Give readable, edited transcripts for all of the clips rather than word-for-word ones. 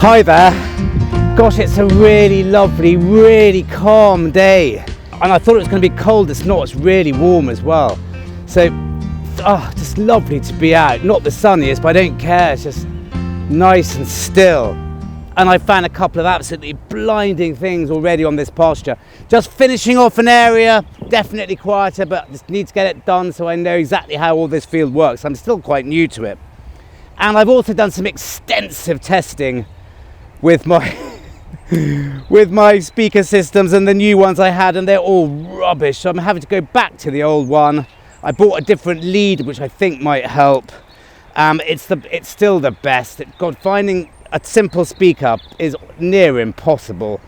Hi there. Gosh, it's a really lovely, really calm day. And I thought it was going to be cold. It's not. It's really warm as well. So, just lovely to be out. Not the sunniest, but I don't care. It's just nice and still. And I found a couple of absolutely blinding things already on this pasture. Just finishing off an area, definitely quieter, but just need to get it done so I know exactly how all this field works. I'm still quite new to it. And I've also done some extensive testing with my with my speaker systems and the new ones I had, and they're all rubbish. So I'm having to go back to the old one. I bought a different lead, which I think might help. It's still the best. God, finding a simple speaker is near impossible.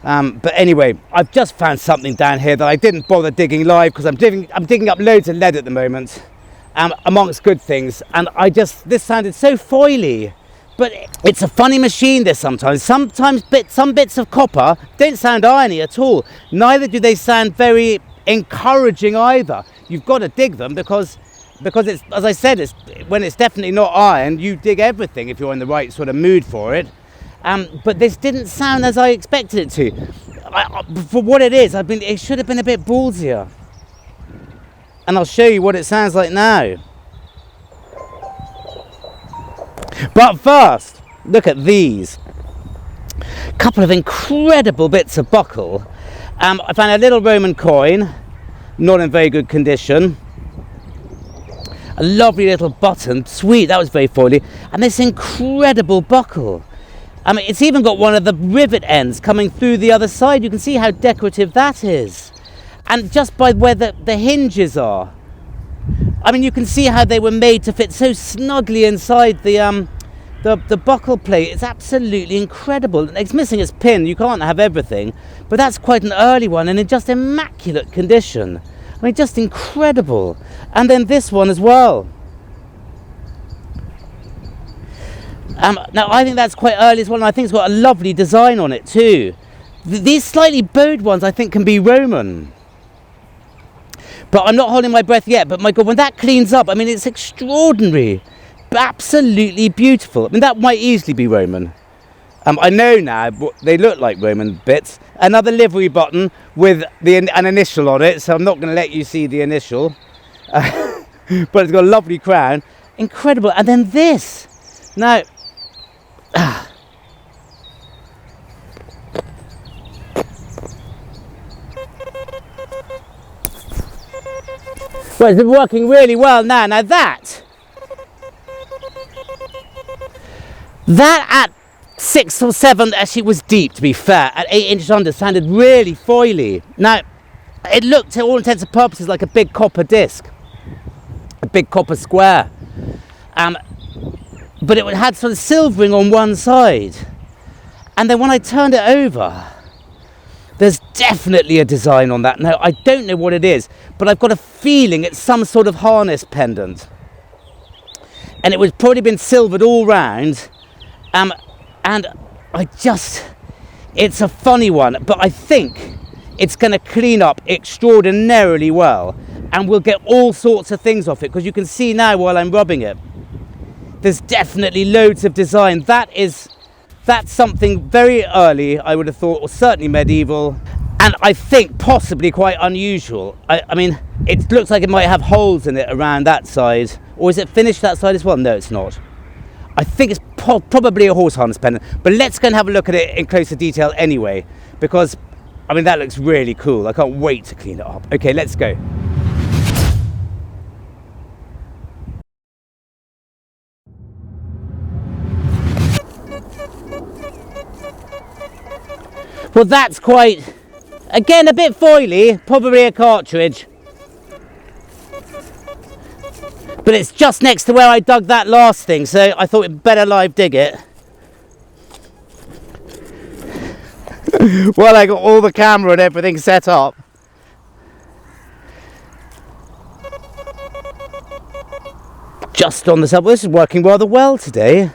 But anyway, I've just found something down here that I didn't bother digging live because I'm digging up loads of lead at the moment, amongst good things. And this sounded so foily. But it's a funny machine, this sometimes. Some bits of copper don't sound irony at all. Neither do they sound very encouraging either. You've got to dig them because it's, as I said, when it's definitely not iron, you dig everything if you're in the right sort of mood for it. But this didn't sound as I expected it to. For what it is, it should have been a bit ballsier. And I'll show you what it sounds like now. But first, look at these. A couple of incredible bits of buckle. I found a little Roman coin, not in very good condition. A lovely little button, sweet, that was very foily. And this incredible buckle. It's even got one of the rivet ends coming through the other side. You can see how decorative that is. And just by where the hinges are. You can see how they were made to fit so snugly inside the buckle plate. It's absolutely incredible. It's missing its pin. You can't have everything, but that's quite an early one and in just immaculate condition. Just incredible. And then this one as well. Now I think that's quite early as well, and I think it's got a lovely design on it too. These slightly bowed ones I think can be Roman. But I'm not holding my breath yet. But my God, when that cleans up, it's extraordinary. Absolutely beautiful. That might easily be Roman. I know now they look like Roman bits. Another livery button with an initial on it. So I'm not going to let you see the initial. But it's got a lovely crown. Incredible. And then this. Now... Well, it's been working really well now. Now that at 6 or 7 actually was deep, to be fair. At 8 inches under sounded really foily. Now, it looked to all intents and purposes like a big copper disc, a big copper square. But it had sort of silvering on one side. And then when I turned it over, there's definitely a design on that. Now, I don't know what it is, but I've got a feeling it's some sort of harness pendant. And it was probably been silvered all round. And it's a funny one, but I think it's going to clean up extraordinarily well. And we'll get all sorts of things off it, because you can see now while I'm rubbing it, there's definitely loads of design. That's something very early, I would have thought, or certainly medieval, and I think possibly quite unusual. It looks like it might have holes in it around that side. Or is it finished that side as well? No, it's not. I think it's probably a horse harness pendant, but let's go and have a look at it in closer detail anyway, because, that looks really cool. I can't wait to clean it up. Okay, let's go. Well, that's quite, again, a bit foily, probably a cartridge. But it's just next to where I dug that last thing, so I thought we'd better live dig it. Well, I got all the camera and everything set up. Just on the sub, this is working rather well today.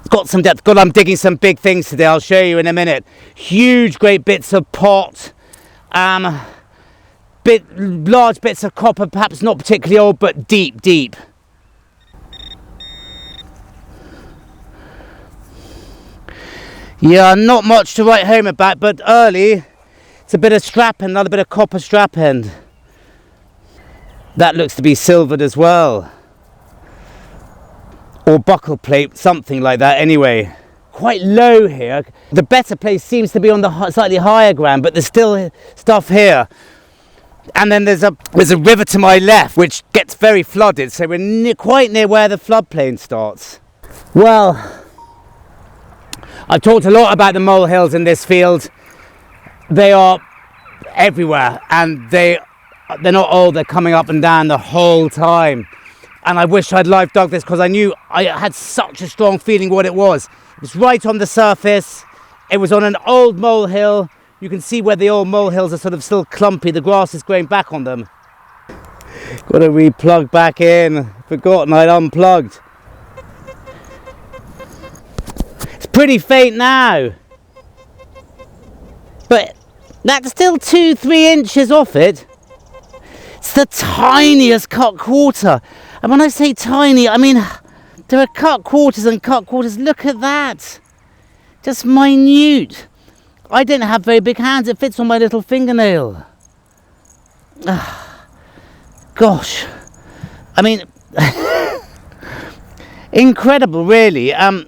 Got some depth. God, I'm digging some big things today. I'll show you in a minute. Huge, great bits of pot. Large bits of copper, perhaps not particularly old, but deep. Yeah, not much to write home about, but early, it's a bit of strap end, another bit of copper strap end. That looks to be silvered as well. Or buckle plate, something like that anyway. Quite low here. The better place seems to be on the slightly higher ground, but there's still stuff here. And then there's a river to my left, which gets very flooded, so we're quite near where the floodplain starts. Well, I've talked a lot about the molehills in this field. They are everywhere, and they're not old, they're coming up and down the whole time. And I wish I'd live dug this, because I knew I had such a strong feeling what it was. It was right on the surface. It was on an old molehill. You can see where the old molehills are sort of still clumpy. The grass is growing back on them. Got to re-plug back in. Forgotten I'd unplugged. It's pretty faint now. But that's still 2-3 inches off it. It's the tiniest cut quarter. And when I say tiny, I mean, there are cut quarters and cut quarters. Look at that. Just minute. I don't have very big hands. It fits on my little fingernail. Gosh. I mean, incredible, really. I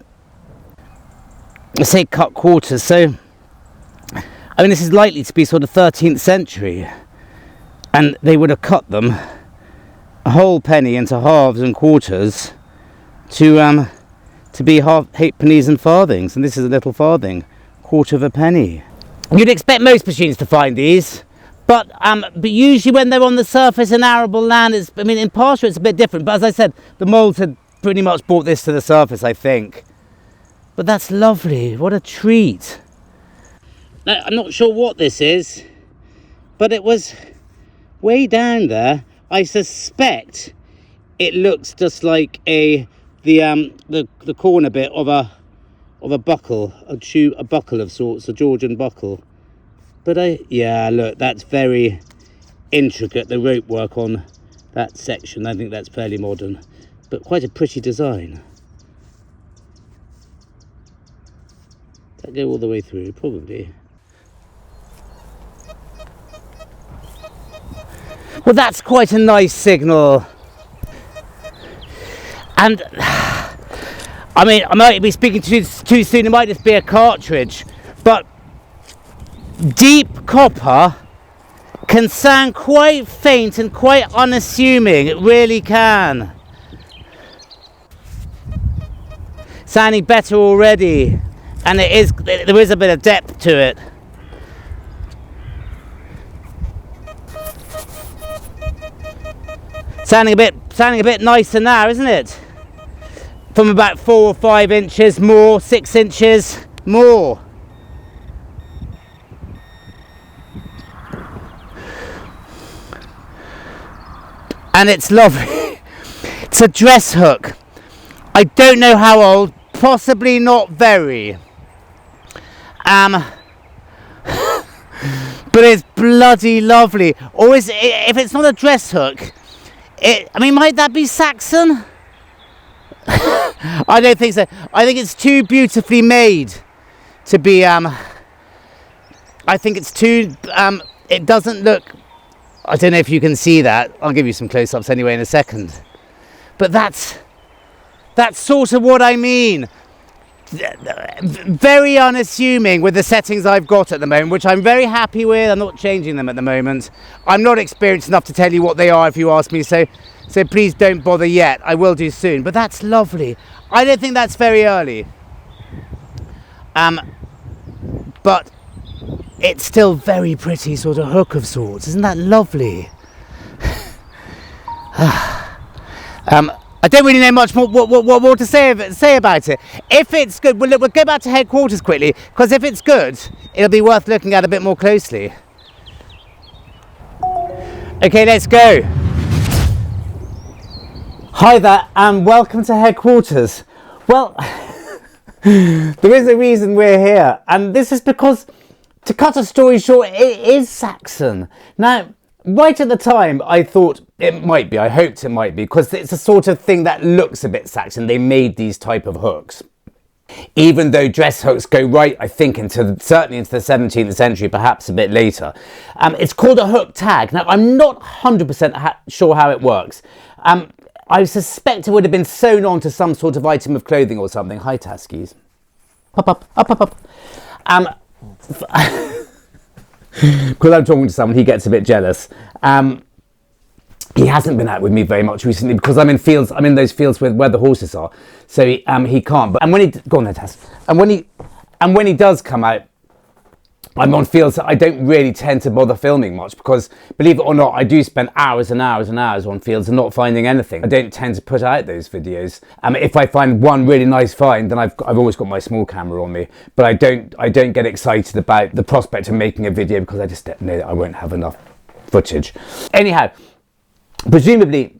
say cut quarters, so I mean, this is likely to be sort of 13th century, and they would have cut them a whole penny into halves and quarters to be halfpennies and farthings, and this is a little farthing, quarter of a penny. You'd expect most machines to find these, but usually when they're on the surface in arable land, I mean, in pasture it's a bit different, but as I said, the moles had pretty much brought this to the surface, I think. But that's lovely. What a treat. Now, I'm not sure what this is, but it was way down there. I suspect it looks just like the corner bit of a buckle, a buckle of sorts, a Georgian buckle. But yeah, look, that's very intricate, the rope work on that section. I think that's fairly modern, but quite a pretty design. Does that go all the way through? Probably. Well, that's quite a nice signal. And I mean, I might be speaking too soon. It might just be a cartridge, but deep copper can sound quite faint and quite unassuming. It really can. Sounding better already, and there is a bit of depth to it. Sounding a bit nicer now, isn't it? From about 4 or 5 inches more, 6 inches more. And it's lovely. It's a dress hook. I don't know how old, possibly not very. But it's bloody lovely. Or if it's not a dress hook, I mean, might that be Saxon? I don't think so. I think it's too beautifully made to be, I think it's too, it doesn't look, I don't know if you can see that. I'll give you some close-ups anyway in a second. But that's sort of what I mean. Very unassuming with the settings I've got at the moment, which I'm very happy with. I'm not changing them at the moment. I'm not experienced enough to tell you what they are if you ask me, so please don't bother yet. I will do soon. But that's lovely. I don't think that's very early. But it's still very pretty sort of hook of sorts. Isn't that lovely? I don't really know much more what more to say about it. If it's good, we'll go back to headquarters quickly, because if it's good, it'll be worth looking at a bit more closely. Okay, let's go. Hi there, and welcome to headquarters. Well, there is a reason we're here, and this is because, to cut a story short, it is Saxon. Now, right at the time, I thought it might be. I hoped it might be, because it's a sort of thing that looks a bit Saxon. They made these type of hooks. even though dress hooks go right, I think, certainly into the 17th century, perhaps a bit later. It's called a hook tag. Now, I'm not 100% sure how it works. I suspect it would have been sewn onto some sort of item of clothing or something. Hi, Taskies. Up, up, up, up, up. Because I'm talking to someone, he gets a bit jealous. He hasn't been out with me very much recently because I'm in those fields where the horses are, so he can't. But go on then, Taz. And when he does come out, I'm on fields that I don't really tend to bother filming much because, believe it or not, I do spend hours and hours and hours on fields and not finding anything. I don't tend to put out those videos. If I find one really nice find, then I've always got my small camera on me. But I don't get excited about the prospect of making a video because I just know that I won't have enough footage. Anyhow, presumably,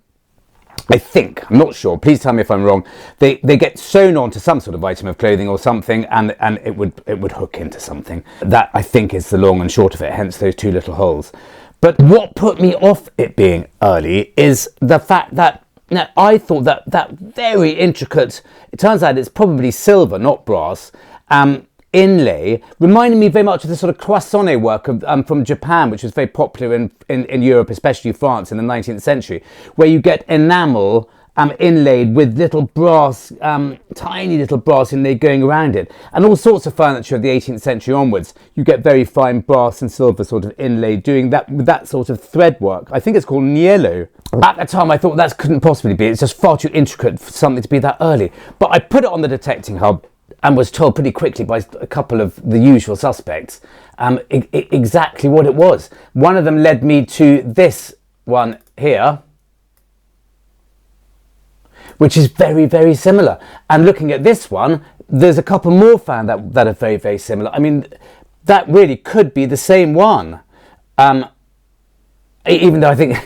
I think, I'm not sure, please tell me if I'm wrong, they get sewn onto some sort of item of clothing or something, and it would hook into something. That, I think, is the long and short of it, hence those two little holes. But what put me off it being early is the fact that, now, I thought that very intricate, it turns out it's probably silver, not brass, inlay reminded me very much of the sort of cloisonné work of, from Japan, which was very popular in Europe, especially France in the 19th century, where you get enamel inlaid with little brass, tiny little brass inlay going around it. And all sorts of furniture of the 18th century onwards, you get very fine brass and silver sort of inlay doing that with that sort of thread work. I think it's called niello. At the time I thought that couldn't possibly be, it's just far too intricate for something to be that early. But I put it on the detecting hub and was told pretty quickly by a couple of the usual suspects exactly what it was. One of them led me to this one here, which is very, very similar. And looking at this one, there's a couple more found that are very, very similar. I mean, that really could be the same one. Even though I think, I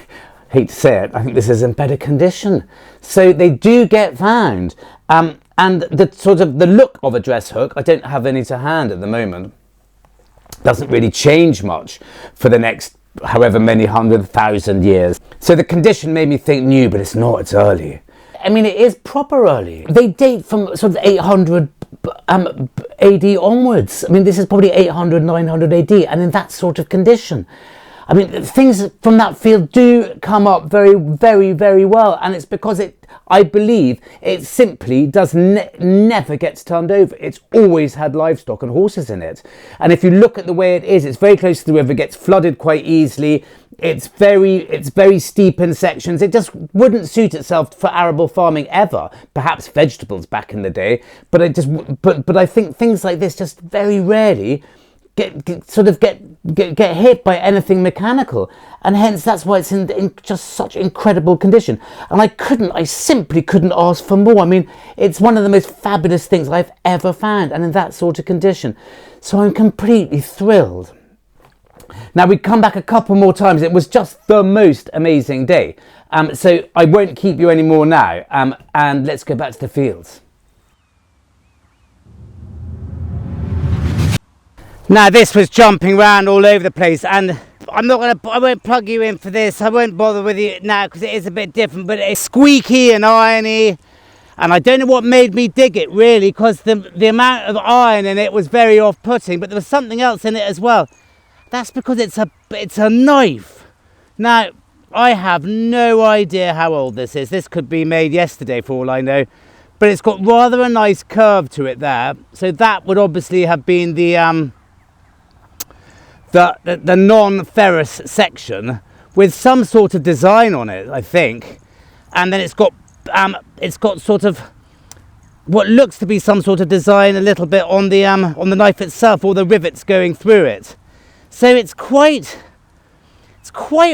hate to say it, I think this is in better condition. So they do get found. And the look of a dress hook, I don't have any to hand at the moment, doesn't really change much for the next however many 100,000 years. So the condition made me think new, but it's not, it's early. I mean, it is proper early. They date from sort of 800 AD onwards. I mean, this is probably 800, 900 AD, and in that sort of condition. I mean, things from that field do come up very, very, very well. And it's because I believe it simply does never gets turned over. It's always had livestock and horses in it. And if you look at the way it is, it's very close to the river, gets flooded quite easily. It's very steep in sections. It just wouldn't suit itself for arable farming ever. Perhaps vegetables back in the day. But I think things like this just very rarely get hit by anything mechanical, and hence that's why it's in just such incredible condition. And I simply couldn't ask for more. I mean, it's one of the most fabulous things I've ever found, and in that sort of condition. So I'm completely thrilled. Now, we come back a couple more times. It was just the most amazing day. So I won't keep you anymore now, and let's go back to the fields. Now, this was jumping around all over the place, and I won't plug you in for this. I won't bother with you now because it is a bit different, but it's squeaky and irony, and I don't know what made me dig it really, because the amount of iron in it was very off-putting, but there was something else in it as well. That's because it's a knife. Now, I have no idea how old this is. This could be made yesterday for all I know, but it's got rather a nice curve to it there. So that would obviously have been the non-ferrous section with some sort of design on it, I think. And then it's got sort of what looks to be some sort of design a little bit on the knife itself, or the rivets going through it. So it's quite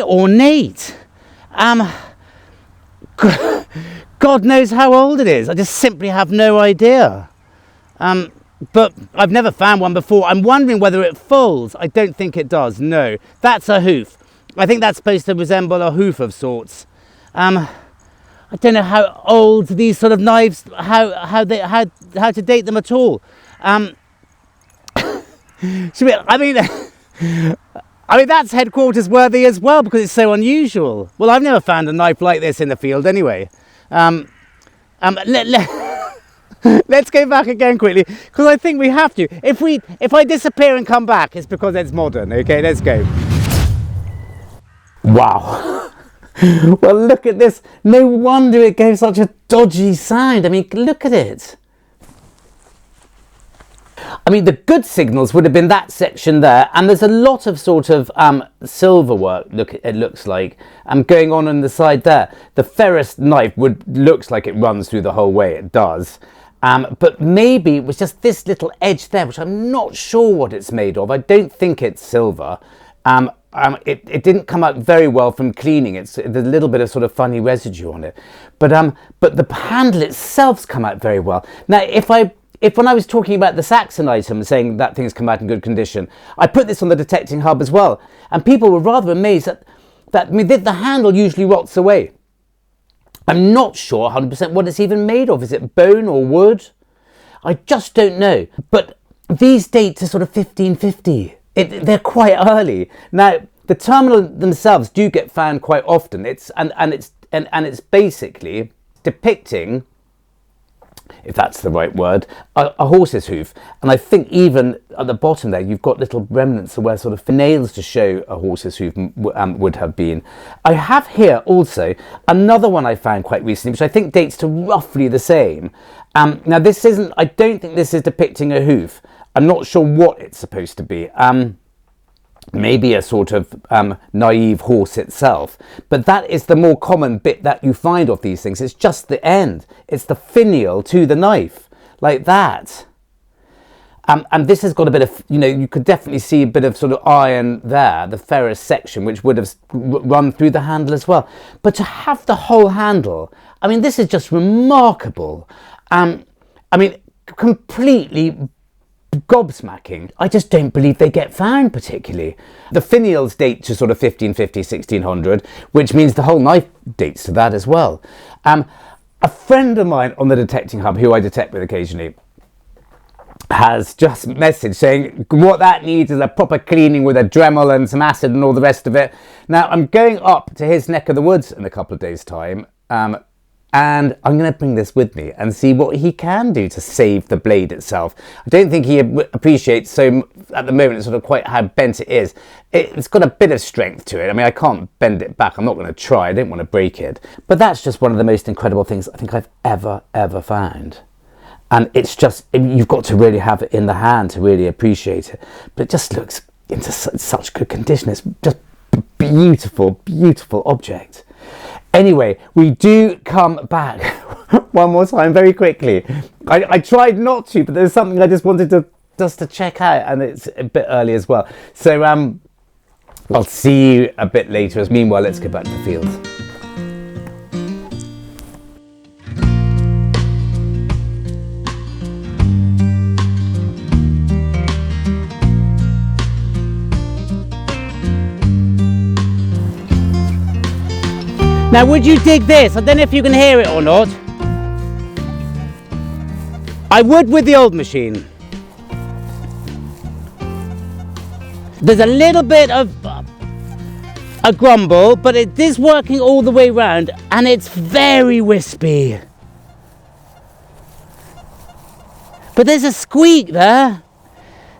ornate. God knows how old it is. I just simply have no idea. But I've never found one before. I'm wondering whether it folds. I don't think it does. No, that's a hoof. I think that's supposed to resemble a hoof of sorts. I don't know how old these sort of knives, how to date them at all. I mean, that's headquarters worthy as well, because it's so unusual. Well, I've never found a knife like this in the field anyway. Let's go back again quickly, because I think we have to. If I disappear and come back, it's because it's modern. Okay, let's go. Wow. Well, look at this. No wonder it gave such a dodgy sound. I mean, look at it. I mean, the good signals would have been that section there, and there's a lot of sort of silver work, it looks like, going on the side there. The ferrous knife looks like it runs through the whole way, it does. But maybe it was just this little edge there, which I'm not sure what it's made of. I don't think it's silver. It didn't come out very well from cleaning. There's a little bit of sort of funny residue on it. But the handle itself's come out very well. Now, if when I was talking about the Saxon item, saying that thing's come out in good condition, I put this on the detecting hub as well, and people were rather amazed that I mean, the handle usually rots away. I'm not sure 100% what it's even made of. Is it bone or wood? I just don't know. But these date to sort of 1550. They're quite early. Now, the terminal themselves do get found quite often. It's basically depicting, if that's the right word, a horse's hoof. And I think even at the bottom there, you've got little remnants of where sort of nails to show a horse's hoof would have been. I have here also another one I found quite recently, which I think dates to roughly the same. Now this isn't, I don't think this is depicting a hoof. I'm not sure what it's supposed to be. Maybe a sort of naive horse itself, but that is the more common bit that you find of these things. It's just the end. It's the finial to the knife, like that. And this has got a bit of, you could definitely see a bit of sort of iron there, the ferrous section, which would have run through the handle as well. But to have the whole handle, I mean, this is just remarkable. I mean, completely gobsmacking. I just don't believe they get found particularly. The finials date to sort of 1550, 1600, which means the whole knife dates to that as well. A friend of mine on the detecting hub, who I detect with occasionally, has just messaged saying what that needs is a proper cleaning with a Dremel and some acid and all the rest of it. Now, I'm going up to his neck of the woods in a couple of days' time, and I'm going to bring this with me and see what he can do to save the blade itself. I don't think he appreciates so at the moment sort of quite how bent it is. It's got a bit of strength to it. I mean, I can't bend it back. I'm not going to try. I don't want to break it. But that's just one of the most incredible things I think I've ever found. And it's just, you've got to really have it in the hand to really appreciate it. But it just looks into such good condition. It's just beautiful, beautiful object. Anyway, we do come back one more time very quickly. I tried not to, but there's something I just wanted to check out, and it's a bit early as well. So I'll see you a bit later. As meanwhile, let's get back to the field. Now, would you dig this? I don't know if you can hear it or not. I would with the old machine. There's a little bit of a grumble, but it is working all the way around, and it's very wispy. But there's a squeak there.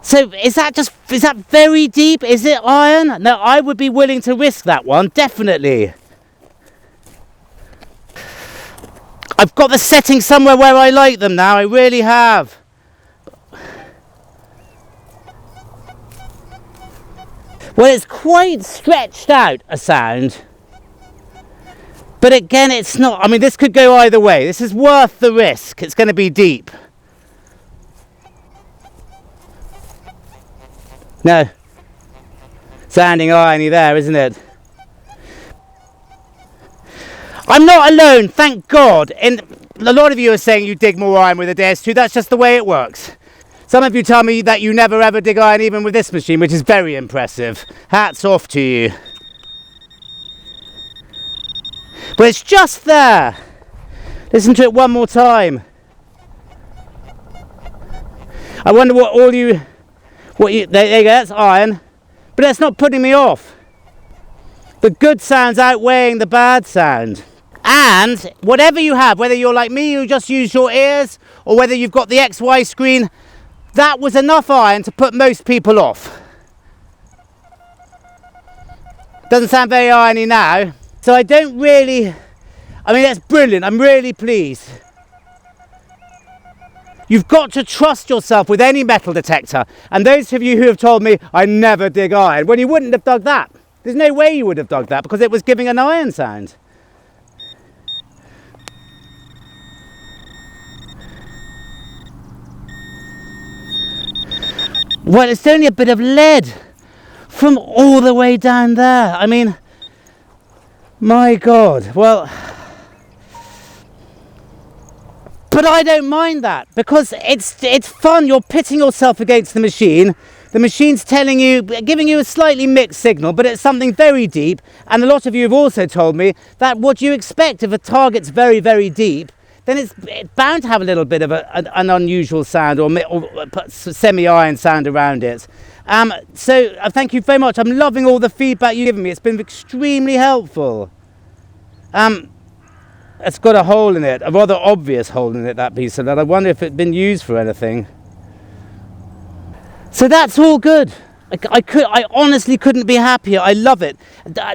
So is that very deep? Is it iron? No, I would be willing to risk that one, definitely. I've got the settings somewhere where I like them now, I really have. Well, it's quite stretched out, a sound. But again, it's not, I mean, this could go either way. This is worth the risk. It's going to be deep. No. Sounding irony there, isn't it? I'm not alone, thank God. And a lot of you are saying you dig more iron with a DS2. That's just the way it works. Some of you tell me that you never ever dig iron even with this machine, which is very impressive. Hats off to you. But it's just there. Listen to it one more time. I wonder what you, there you go, that's iron. But that's not putting me off. The good sound's outweighing the bad sound. And whatever you have, whether you're like me, you just use your ears, or whether you've got the XY screen, that was enough iron to put most people off. Doesn't sound very irony now. So I don't really, I mean, that's brilliant. I'm really pleased. You've got to trust yourself with any metal detector. And those of you who have told me, I never dig iron, well, you wouldn't have dug that. There's no way you would have dug that because it was giving an iron sound. Well, it's only a bit of lead from all the way down there. I mean, my God. Well, but I don't mind that because it's fun. You're pitting yourself against the machine. The machine's telling you, giving you a slightly mixed signal, but it's something very deep. And a lot of you have also told me that what you expect if a target's very, very deep, then it's bound to have a little bit of an unusual sound or semi-iron sound around it. So thank you very much. I'm loving all the feedback you've given me. It's been extremely helpful. It's got a hole in it, a rather obvious hole in it, that piece of that. I wonder if it'd been used for anything. So that's all good. I honestly couldn't be happier. I love it.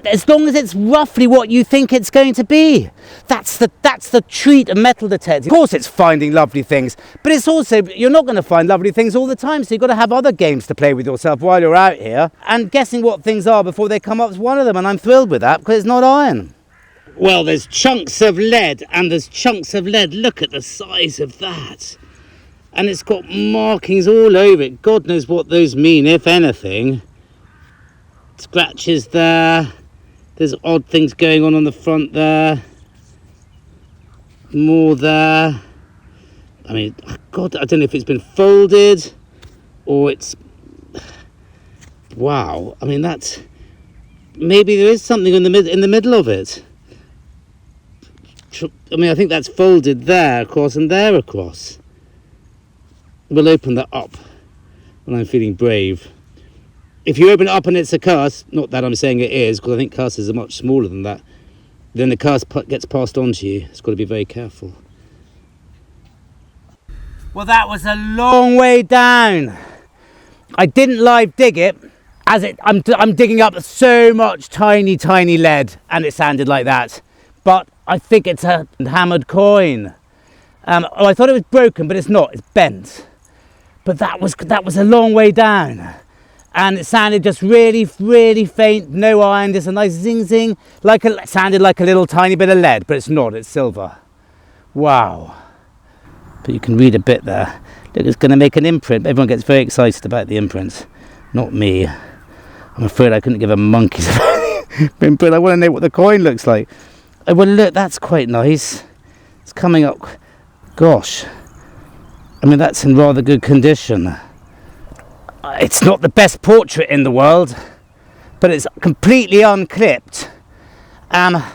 As long as it's roughly what you think it's going to be. That's the treat of metal detecting. Of course it's finding lovely things, but it's also, you're not going to find lovely things all the time, so you've got to have other games to play with yourself while you're out here. And guessing what things are before they come up is one of them, and I'm thrilled with that because it's not iron. Well, there's chunks of lead, and there's chunks of lead. Look at the size of that. And it's got markings all over it. God knows what those mean, if anything. Scratches there. There's odd things going on the front there. More there. I mean, God, I don't know if it's been folded or it's... Wow. I mean, that's... Maybe there is something in the middle of it. I mean, I think that's folded there across and there across. We'll open that up when I'm feeling brave. If you open it up and it's a curse, not that I'm saying it is, because I think curses are much smaller than that, then the curse gets passed on to you. It's got to be very careful. Well, that was a long way down. I didn't live dig it, as I'm digging up so much tiny, tiny lead, and it sounded like that. But I think it's a hammered coin. I thought it was broken, but it's not. It's bent. But that was a long way down, and it sounded just really, really faint. No iron, just a nice zing zing. Sounded like a little tiny bit of lead, but it's not. It's silver. Wow. But you can read a bit there. Look, it's going to make an imprint. Everyone gets very excited about the imprints. Not me. I'm afraid I couldn't give a monkey's imprint. I want to know what the coin looks like. Oh, well, look, that's quite nice. It's coming up. Gosh. I mean, that's in rather good condition. It's not the best portrait in the world, but it's completely unclipped. Now,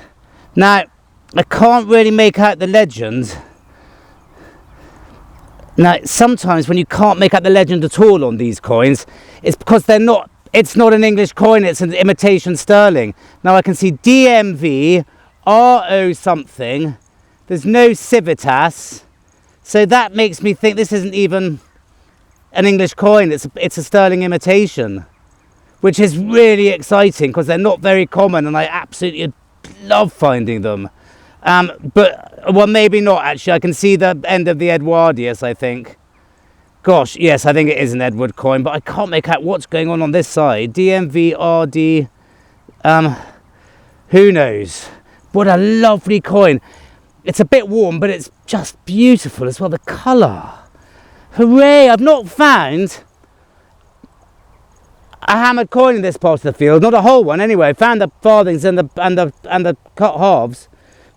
I can't really make out the legend. Now, sometimes when you can't make out the legend at all on these coins, it's because it's not an English coin, it's an imitation sterling. Now, I can see DMV, RO something, there's no civitas. So that makes me think this isn't even an English coin, it's a sterling imitation, which is really exciting because they're not very common and I absolutely love finding them. But, well, maybe not actually. I can see the end of the Edwardius, I think. Gosh, yes, I think it is an Edward coin, but I can't make out what's going on this side. DMVRD, who knows? What a lovely coin. It's a bit warm, but it's just beautiful as well. The colour. Hooray! I've not found a hammered coin in this part of the field. Not a whole one, anyway. I found the farthings and the cut halves,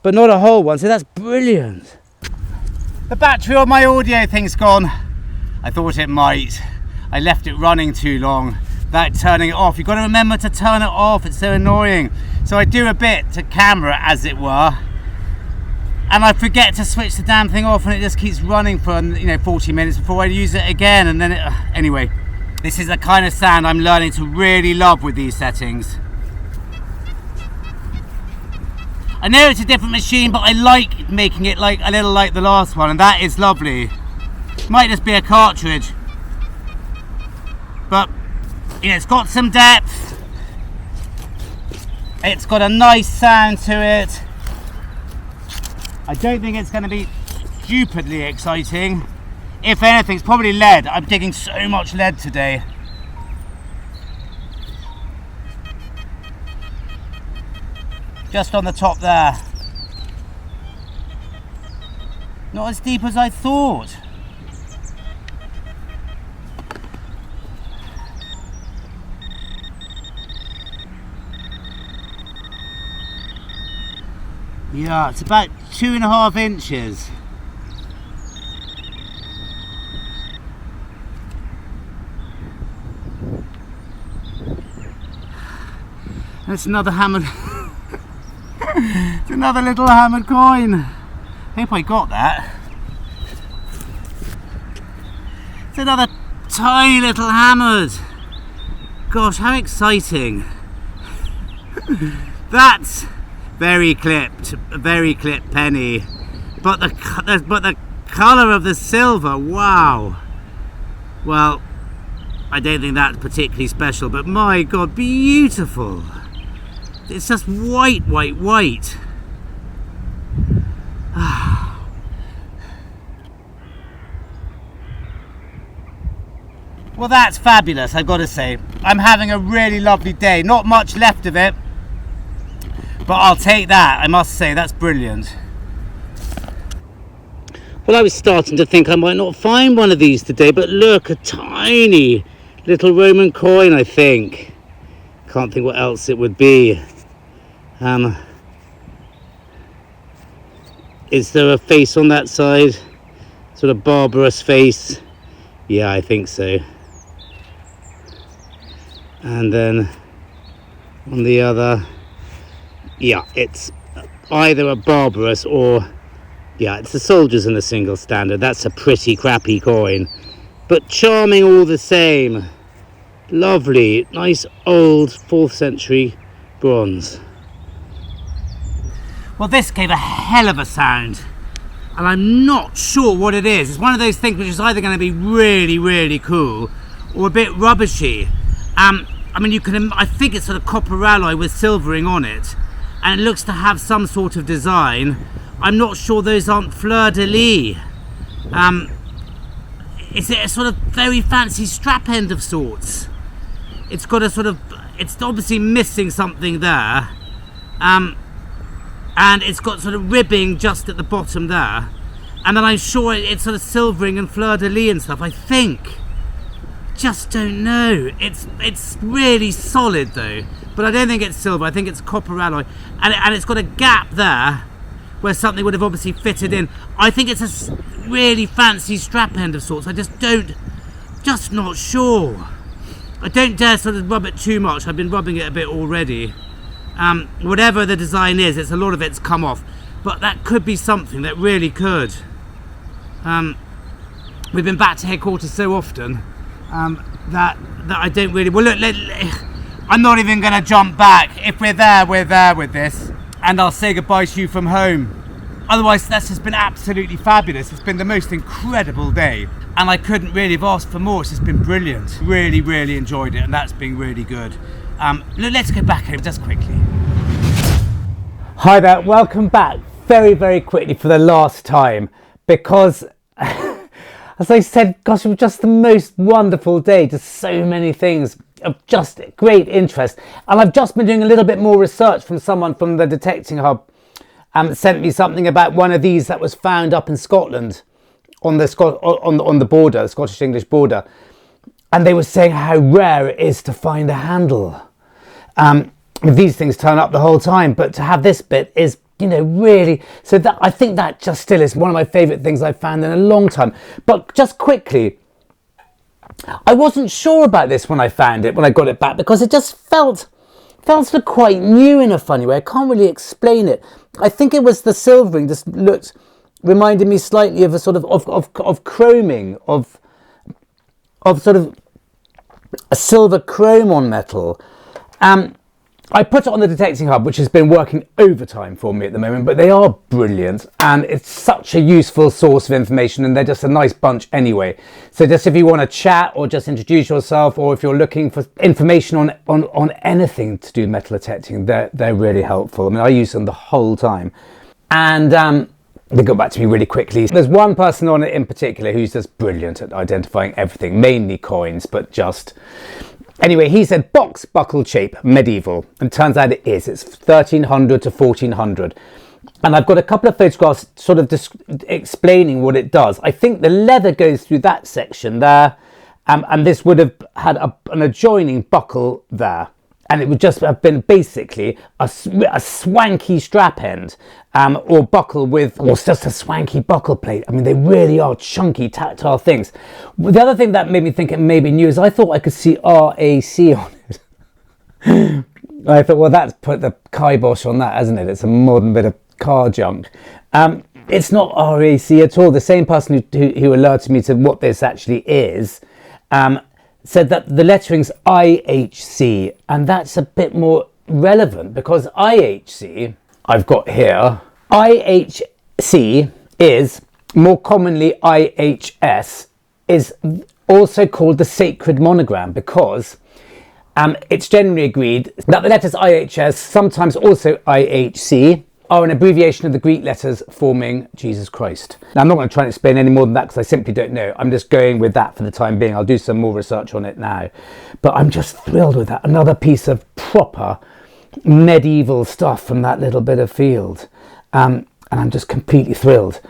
but not a whole one. So that's brilliant. The battery on my audio thing's gone. I thought it might. I left it running too long without turning it off. You've got to remember to turn it off. It's so annoying. So I do a bit to camera, as it were. And I forget to switch the damn thing off and it just keeps running for 40 minutes before I use it again, and then anyway, this is the kind of sound I'm learning to really love with these settings. I know it's a different machine, but I like making it like a little like the last one, and that is lovely. Might just be a cartridge, but you know, it's got some depth. It's got a nice sound to it. I don't think it's going to be stupidly exciting. If anything, it's probably lead. I'm digging so much lead today. Just on the top there. Not as deep as I thought. Yeah, it's about 2.5 inches. That's another hammered. It's another little hammered coin. I hope I got that. It's another tiny little hammered. Gosh, how exciting. That's very clipped penny. But the colour of the silver, wow. Well, I don't think that's particularly special, but my God, beautiful. It's just white. Well, that's fabulous, I've got to say. I'm having a really lovely day. Not much left of it, but I'll take that. I must say, that's brilliant. Well, I was starting to think I might not find one of these today, but look, a tiny little Roman coin, I think. Can't think what else it would be. Is there a face on that side? Sort of barbarous face? Yeah, I think so. And then on the other, yeah, it's either a barbarous or, yeah, it's the soldiers in a single standard. That's a pretty crappy coin, but charming all the same. Lovely, nice old 4th century bronze. Well, this gave a hell of a sound, and I'm not sure what it is. It's one of those things which is either going to be really, really cool or a bit rubbishy. I mean, I think it's sort of copper alloy with silvering on it, and it looks to have some sort of design. I'm not sure those aren't fleur-de-lis. Is it a sort of very fancy strap end of sorts? It's got a sort of, it's obviously missing something there. And it's got sort of ribbing just at the bottom there. And then I'm sure it's sort of silvering and fleur-de-lis and stuff, I think. Just don't know. It's really solid though. But I don't think it's silver, I think it's copper alloy. And it's got a gap there where something would have obviously fitted in. I think it's a really fancy strap end of sorts. I just not sure. I don't dare sort of rub it too much. I've been rubbing it a bit already. Whatever the design is, a lot of it's come off, but that could be something that really could. We've been back to headquarters so often that I don't really. Well, look, I'm not even going to jump back. If we're there with this, and I'll say goodbye to you from home. Otherwise, that's just been absolutely fabulous. It's been the most incredible day, and I couldn't really have asked for more. It's just been brilliant. Really, really enjoyed it, and that's been really good. Let's go back home just quickly. Hi there, welcome back very, very quickly for the last time, because as I said, gosh, it was just the most wonderful day. Just so many things of just great interest. And I've just been doing a little bit more research from someone from the Detecting Hub. Sent me something about one of these that was found up in Scotland on the border, the Scottish-English border. And they were saying how rare it is to find a handle. These things turn up the whole time, but to have this bit is, you know, really. So that, I think that just still is one of my favourite things I've found in a long time. But just quickly, I wasn't sure about this when I found it, when I got it back, because it just felt sort of quite new in a funny way. I can't really explain it. I think it was the silvering just reminded me slightly of a sort of chroming, of sort of a silver chrome on metal. I put it on the detecting hub, which has been working overtime for me at the moment, but they are brilliant and it's such a useful source of information, and they're just a nice bunch anyway. So just if you want to chat or just introduce yourself, or if you're looking for information on anything to do with metal detecting, they're really helpful. I mean, I use them the whole time. And they got back to me really quickly. There's one person on it in particular who's just brilliant at identifying everything, mainly coins, but just... Anyway, he said box buckle shape, medieval, and turns out it is. It's 1300 to 1400. And I've got a couple of photographs sort of explaining what it does. I think the leather goes through that section there, and this would have had an adjoining buckle there. And it would just have been basically a swanky strap end, or buckle with, or just a swanky buckle plate. I mean, they really are chunky, tactile things. The other thing that made me think it may be new is I thought I could see RAC on it. I thought, well, that's put the kibosh on that, hasn't it? It's a modern bit of car junk. It's not RAC at all. The same person who alerted me to what this actually is, said that the lettering's IHC, and that's a bit more relevant because IHC, I've got here, IHC is more commonly IHS, is also called the sacred monogram because it's generally agreed that the letters IHS, sometimes also IHC, are an abbreviation of the Greek letters forming Jesus Christ. Now, I'm not going to try and explain any more than that because I simply don't know. I'm just going with that for the time being. I'll do some more research on it now. But I'm just thrilled with that. Another piece of proper medieval stuff from that little bit of field. And I'm just completely thrilled.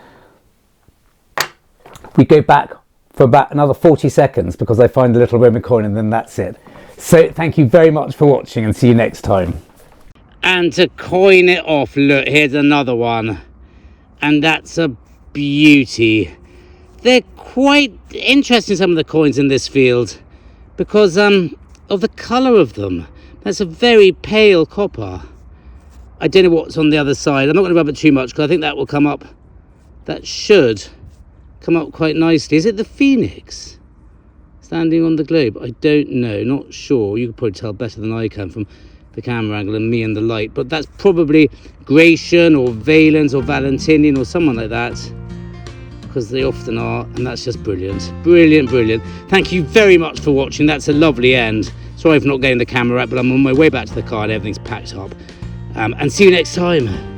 We go back for about another 40 seconds because I find a little Roman coin and then that's it. So thank you very much for watching and see you next time. And to coin it off, look, here's another one, and that's a beauty. They're quite interesting, some of the coins in this field, because of the colour of them. That's a very pale copper. I don't know what's on the other side. I'm not going to rub it too much because I think that will come up. That should come up quite nicely. Is it the Phoenix standing on the globe? I don't know, not sure. You could probably tell better than I can from the camera angle and me and the light, but that's probably Gratian or Valens or Valentinian or someone like that, because they often are, and that's just brilliant. Brilliant. Thank you very much for watching. That's a lovely end. Sorry for not getting the camera out, but I'm on my way back to the car and everything's packed up. And see you next time.